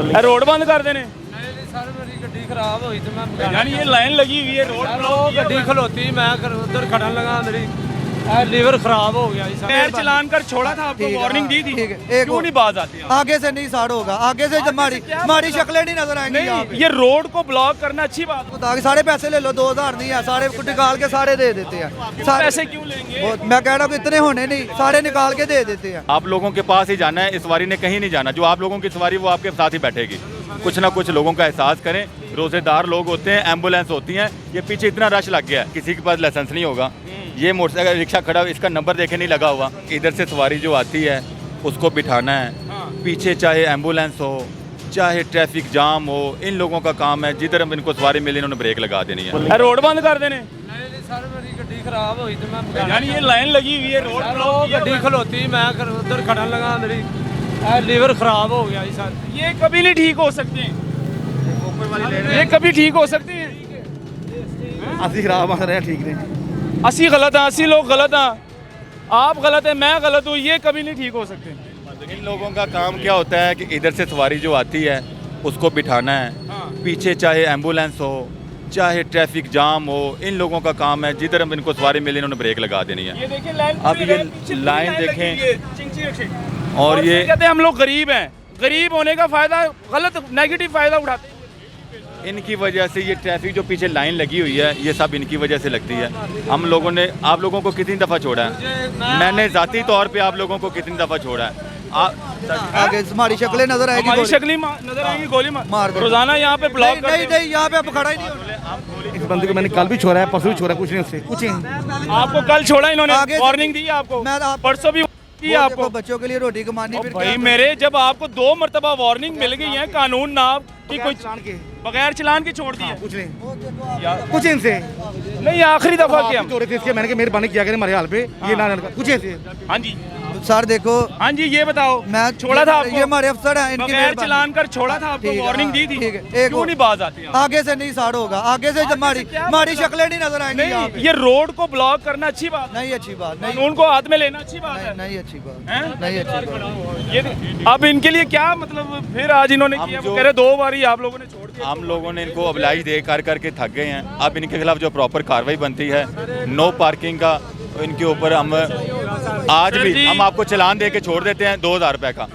Road बंद कर देने सर मेरी गड्डी खराब हुई तो मैं यानी ये लाइन लगी हुई है रोड ब्लॉक गड्डी खलोती मैं उधर खड़न लगा मेरी लीवर खराब हो गया पैर चलान कर छोड़ा था आपको वार्निंग दी थी क्यों नहीं बाज आती आगे से नहीं साड़ होगा आगे से हमारी शक्लें नहीं नजर आएंगी यहाँ पे। ये रोड को ब्लॉक करना अच्छी बात है। ताकि सारे पैसे ले लो 2000 नहीं है सारे निकाल के सारे दे देते हैं सारे पैसे क्यों लेंगे मैं कह रहा हूँ इतने होने नहीं सारे निकाल के दे देते हैं। आप लोगों के पास ही जाना है, इस सवारी ने कहीं नहीं जाना। जो आप लोगों की सवारी वो आपके साथ ही बैठेगी। कुछ ना कुछ लोगों का एहसास करें। रोजेदार लोग होते हैं, एम्बुलेंस होती हैं। ये पीछे इतना रश लग गया है, किसी के पास लाइसेंस नहीं होगा। ये मोटरसाइकिल रिक्शा खड़ा, इसका नंबर देखे नहीं लगा हुआ। इधर से सवारी जो आती है उसको बिठाना है। पीछे चाहे एम्बुलेंस हो चाहे ट्रैफिक जाम हो, इन लोगों का काम है जिधर हम इनको सवारी मिले इन्होंने ब्रेक लगा देनी है। रोड बंद कर देने सर मेरी गड्डी खराब हुई तो मैं यानी ये लाइन लगी हुई है रोड ब्लॉक गड्डी खलोती मैं उधर खड़न लगा मेरी लीवर खराब हो गया सर। ये कभी नहीं ठीक हो सकते हैं, ये कभी ठीक हो सकते हैं। असि खराब आ रहे हैं ठीक नहीं अस्सी गलत हैं, 80 लोग गलत हैं, आप गलत हैं, मैं गलत हूँ, ये कभी नहीं ठीक हो सकते। इन लोगों का काम क्या होता है कि इधर से सवारी जो आती है उसको बिठाना है। पीछे चाहे एम्बुलेंस हो चाहे ट्रैफिक जाम हो, इन लोगों का काम है जिधर हम इनको सवारी मिले इन्होंने ब्रेक लगा देनी है। ये देखिए लाइन, अब ये लाइन देखें और ये कहते हैं हम लोग गरीब हैं, गरीब होने का फायदा गलत नेगेटिव फायदा उठाते हैं। इनकी वजह से ये ट्रैफिक जो पीछे लाइन लगी हुई है ये सब इनकी वजह से लगती है। हम लोगों ने आप लोगों को कितनी दफ़ा छोड़ा है, मैंने ज़ाती तौर पे आप लोगों को कितनी दफ़ा छोड़ा है। आगे हमारी शक्लें नजर आएगी हमारी शक्लें नजर आएगी, गोली मार दो। रोजाना यहाँ पे ब्लॉक नहीं नहीं यहाँ पे अब खड़ा ही नहीं होना। इस बंदे को मैंने कल भी छोड़ा है, परसों भी छोड़ा है, कुछ नहीं उससे कुछ नहीं। आपको कल छोड़ा इन्होंने, आगे वार्निंग दी आपको, परसों भी की आपको। बच्चों के लिए रोटी कमानी फिर भाई मेरे, जब आपको 2 मरतबा वार्निंग मिल गई है कानून नाम की, कोई बगैर चलान के छोड़ दिया कुछ नहीं कुछ इनसे नहीं। आखिरी दफा क्या छोड़े थे इसके, मैंने कहा मेहरबानी किया करें हमारे हाल पे ये ना कुछ ऐसे। हाँ जी सर देखो, हाँ जी ये बताओ, मैं छोड़ा था आपको, ये हमारे अफसर हैं, इनकी बगैर चलान कर छोड़ा था आपको, वार्निंग दी थी, क्यों नहीं बाज आती है? आगे से नहीं साड़ होगा आगे से हमारी शक्लें नहीं नजर आएंगी यहाँ पे। ये रोड को ब्लॉक करना अच्छी बात नहीं अच्छी बात नहीं, कानून को हाथ में लेना अच्छी बात है। नहीं अच्छी बात हैं? नहीं अच्छी बात। ये अब इनके लिए क्या मतलब, फिर आज इन्होंने किया, वो कह रहे 2 बारी आप लोगों ने छोड़ दिया। हम लोगों ने इनको अबलाइज दे करके थक गए हैं। अब इनके खिलाफ जो प्रॉपर कार्रवाई बनती है, नो पार्किंग का, इनके ऊपर हम आज भी हम आपको चलान दे के छोड़ देते हैं 2000 रुपए का,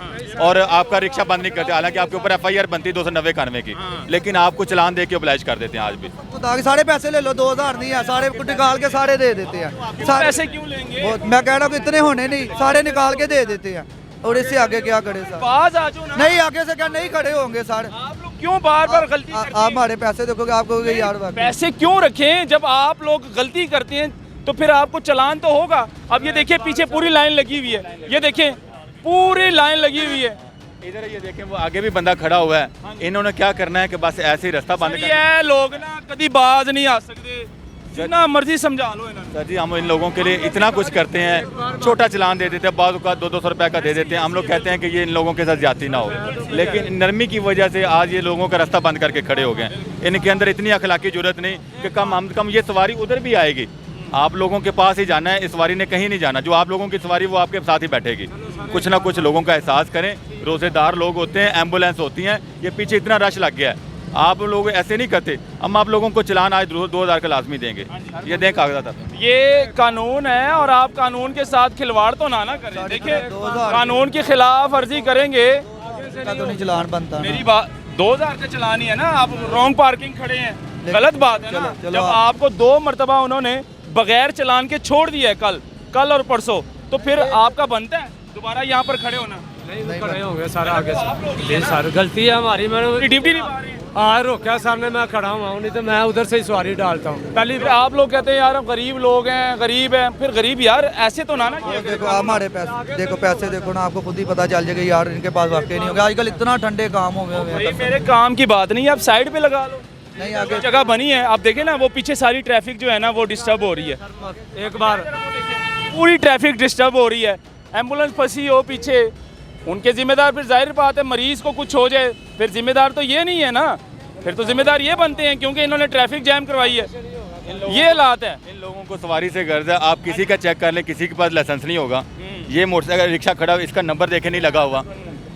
और आपका रिक्शा बंद नहीं करते। हालांकि आपके ऊपर FIR बनती है 290-91 की, लेकिन आपको चलान दे के अबलाइज कर देते हैं आज भी। ताकि सारे पैसे ले लो 2000 नहीं है सारे निकाल के सारे दे देते हैं। सारे पैसे क्यों लेंगे? मैं कह रहा हूँ इतने होने नहीं सारे निकाल के दे देते हैं। और इससे आगे क्या करे सर? बाज आ जाओ ना। नहीं आगे से क्या नहीं खड़े होंगे सर। आप लोग क्यों बार बार गलती करते हैं? आप हमारे पैसे देखोगे आपको यार पैसे क्यों रखें? जब आप लोग गलती करते हैं तो फिर आपको चलान तो होगा। अब ये देखिए पीछे पूरी लाइन लगी हुई है, ये देखें पूरी लाइन लगी हुई है। इधर ये देखें वो आगे भी बंदा खड़ा हुआ है। इन्होंने क्या करना है कि बस ऐसे ही रास्ता बंद कर। ये लोग ना कभी बाज नहीं आ सकते, जितना मर्जी समझा लो इन्होंने। सर जी हम इन लोगों के लिए इतना कुछ करते हैं, छोटा चलान दे देते हैं, बाद का 200 रुपए का दे देते हैं। हम लोग कहते हैं कि ये इन लोगों के साथ ज्यादती ना हो, लेकिन नरमी की वजह से आज ये लोगों का रास्ता बंद करके खड़े हो गए। इनके अंदर इतनी अखलाकी जरूरत नहीं कि कम ये सवारी उधर भी आएगी। आप लोगों के पास ही जाना है, इस सवारी ने कहीं नहीं जाना। जो आप लोगों की सवारी वो आपके साथ ही बैठेगी। कुछ ना कुछ लोगों का एहसास करें। रोजेदार लोग होते हैं, एम्बुलेंस होती हैं। ये पीछे इतना रश लग गया है, आप लोग ऐसे नहीं करते। हम आप लोगों को चलान आज 2000 का लाजमी देंगे। ये दें कागजात, ये कानून है और आप कानून के साथ खिलवाड़ तो ना करें। देखिए कानून की खिलाफ वर्जी करेंगे तो नहीं चलान बनता। मेरी बात 2000 का चलान ही है ना, आप रॉन्ग पार्किंग खड़े हैं, गलत बात है ना। जब आपको 2 मरतबा उन्होंने बगैर चलान के छोड़ दिया है, कल और परसों, तो फिर आपका बनता है दोबारा यहाँ पर खड़े होना। नहीं खड़े होंगे सारा आगे से सर, गलती है हमारी। मैंने ड्यूटी नहीं पा रही आज रोका सामने, मैं खड़ा हुआ हूँ, नहीं तो मैं उधर से ही सवारी डालता हूँ। पहली आप लोग कहते हैं यार हम गरीब लोग हैं, गरीब हैं, फिर गरीब यार ऐसे तो ना देखो हमारे पैसे देखो, पैसे देखो ना, आपको खुद ही पता चल जाएगा यार इनके पास वाकई नहीं होगा। आजकल इतना ठंडे काम हो गए। मेरे काम की बात नहीं है, आप साइड पे लगा लो। नहीं आगे जगह बनी है, आप देखें ना वो पीछे सारी ट्रैफिक जो है ना वो डिस्टर्ब हो रही है। एक बार पूरी ट्रैफिक डिस्टर्ब हो रही है, एम्बुलेंस फंसी हो पीछे, उनके जिम्मेदार। फिर जाहिर बात है मरीज को कुछ हो जाए फिर जिम्मेदार तो ये नहीं है ना, फिर तो जिम्मेदार ये बनते हैं क्योंकि इन्होंने ट्रैफिक जैम करवाई है। ये हालात है। इन लोगों को सवारी से गर्ज है। आप किसी का चेक कर लें, किसी के पास लाइसेंस नहीं होगा। ये मोटरसाइकिल रिक्शा खड़ा, इसका नंबर देखे नहीं लगा हुआ,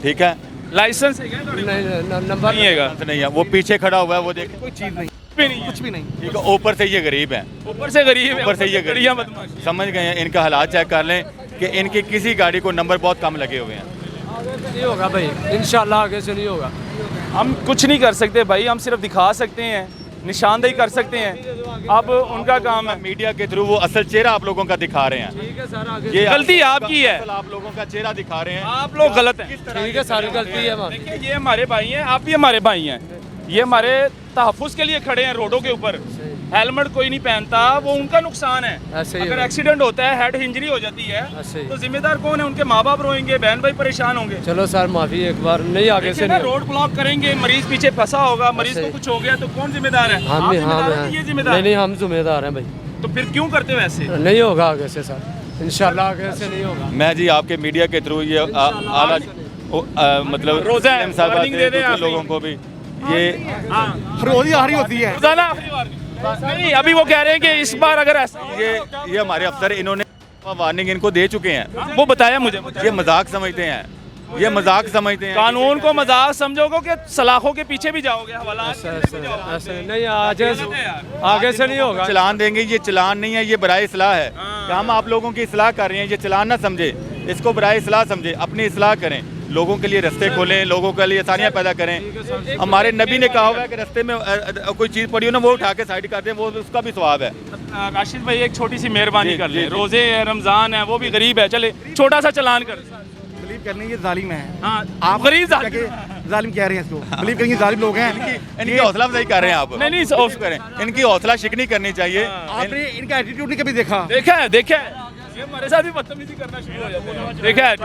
ठीक है। लाइसेंस है क्या थोड़ी? नंबर नहीं हैगा, नहीं है, वो पीछे खड़ा हुआ है, वो देख कोई चीज़ नहीं, भी नहीं है। कुछ भी नहीं। ठीक है, ऊपर से ये गरीब हैं, ऊपर से गरीब है, ऊपर से ये बढ़िया गरीब बदमाश। समझ गए हैं। इनका हालात चेक कर लें कि इनकी किसी गाड़ी को नंबर बहुत कम लगे हुए हैं। नहीं होगा भाई, इंशाल्लाह आगे से नहीं होगा। हम कुछ नहीं कर सकते भाई, हम सिर्फ दिखा सकते हैं, निशानदेही कर सकते हैं। अब उनका काम है। मीडिया के थ्रू वो असल चेहरा आप लोगों का दिखा रहे हैं। ठीक है सर, आगे ये गलती आपकी है, असल आप लोगों का चेहरा दिखा रहे हैं। आप लोग गलत हैं। ठीक है, सारी गलती है हमारी। देखिए, ये हमारे भाई हैं, आप भी हमारे भाई हैं। ये हमारे तहफ़्फ़ुज़ के लिए खड़े हैं रोडों के ऊपर। हेलमेट कोई नहीं पहनता, वो उनका नुकसान है। ऐसे ही अगर है। एक्सीडेंट होता है, हेड इंजरी हो जाती ऐसे है, ही। तो जिम्मेदार कौन है? उनके माँ बाप रोएंगे, बहन भाई परेशान होंगे। चलो सर, माफी एक बार, नहीं आगे से देखिए ना, नहीं। रोड ब्लॉक करेंगे, मरीज पीछे फंसा होगा, मरीज ऐसे को ही। कुछ हो गया तो कौन जिम्मेदार है? हम आप भी जिम्मेदार हाँ हैं कि ये नहीं जिम्मेदार? नहीं, हम जिम्मेदार हैं भाई। तो फिर क्यों करते हो ऐसे? नहीं होगा आगे से सर, इंशाल्लाह आगे से नहीं होगा। मैं जी आपके मीडिया के थ्रू ये आला मतलब रोज़ा है, CM साहबा warning से दे दें दूसरे आप लोगों को भी ये रोज़ी आ रही होती है। रोजाना नहीं, अभी वो कह रहे हैं कि इस बार अगर ऐसा ये हमारे अफसर इन्होंने वार्निंग इनको दे चुके हैं। वो बताया मुझे, ये मजाक समझते हैं, ये मजाक समझते हैं। कानून को मजाक समझोगे कि सलाखों के पीछे भी जाओगे? हवाला ऐसे नहीं, आगे से नहीं होगा। चलान देंगे, ये चलान नहीं है, ये बराए इस्लाह है। कि हम आप लोगों की इस्लाह कर रहे हैं, ये चलान ना समझे, इसको बराए इस्लाह समझे, अपनी इस्लाह करें, लोगों के लिए रास्ते खोलें, लोगों के लिए आसानियाँ पैदा करें। हमारे नबी ने कहा हुआ है कि रास्ते में कोई चीज़ पड़ी हो ना, वो उठा के साइड कर दें, वो उसका भी सवाब है। राशिद भाई, एक छोटी सी मेहरबानी जी, कर जी, ले, जी। रोजे है, रमजान है, वो भी गरीब है, चले छोटा सा चलान कर। बिलीव करने ये जालिम है। हाँ, आप गरीब जालिम कह रहे हैं इसको, बिलीव करेंगे जालिम लोग हैं। इनकी हौसला अफजाई कर रहे हैं आप। नहीं, ऑफ करें, इनकी हौसला शिकनी करनी चाहिए। आपने इनका एटीट्यूड नहीं कभी देखा? देखा है, देखा है, ये हमारे साथ भी बदतमीजी करना शुरू हो जाते हैं। देखा है,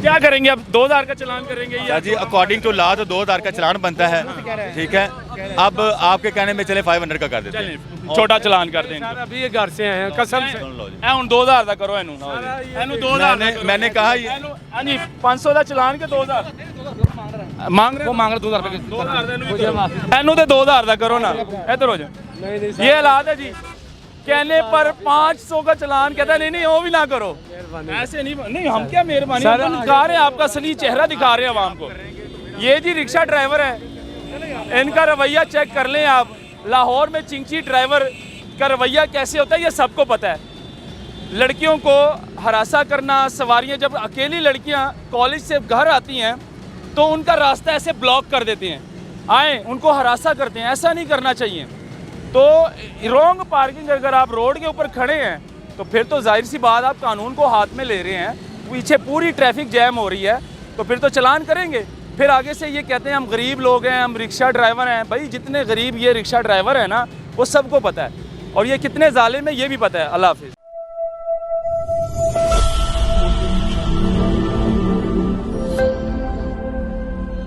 क्या करेंगे अब? 2000 का चलान करेंगे या जी अकॉर्डिंग टू लॉ तो 2000 का चलान बनता है, ठीक है। अब आपके कहने में चले 500 का कर देते हैं। चलें, छोटा चलान कर देंगे। सर अभी ये घर से आए हैं, कसम से। ए ਹੁਣ 2000 ਦਾ ਕਰੋ ਇਹਨੂੰ 2000 ਦਾ मैंने कहा ये ਹਾਂਜੀ 500 ਦਾ ਚਲਾਨ ਕੇ 2000 ਮੰਗ ਰਹੇ वो मांग रहे 2000 रुपये। 2000 ਦਾ ਇਹਨੂੰ ਤੇ 2000 ਦਾ ਕਰੋ ਨਾ ਇੱਧਰ ਹੋ ਜਾ नहीं नहीं ये हालात है जी कहने पर 500 का चलान कहता है नहीं वो भी ना करो ऐसे नहीं हम क्या मेहरबानी सर, हम तो दिखा रहे हैं आपका असली चेहरा दिखा रहे हैं आवाम को ये जी रिक्शा ड्राइवर है इनका रवैया चेक कर लें आप लाहौर में चिंची ड्राइवर का रवैया कैसे होता है ये सबको पता है लड़कियों को हरासा करना सवारियां जब अकेली लड़कियां कॉलेज से घर आती हैं तो उनका रास्ता ऐसे ब्लॉक कर देते हैं आए उनको हरासा करते हैं ऐसा नहीं करना चाहिए तो रॉन्ग पार्किंग अगर आप रोड के ऊपर खड़े हैं तो फिर तो जाहिर सी बात आप कानून को हाथ में ले रहे हैं पीछे पूरी ट्रैफिक जैम हो रही है तो फिर तो चलान करेंगे फिर आगे से ये कहते हैं हम गरीब लोग हैं हम रिक्शा ड्राइवर हैं भाई जितने गरीब ये रिक्शा ड्राइवर हैं ना वो सबको पता है और ये कितने जालिम है ये भी पता है अल्लाह हाफिज़।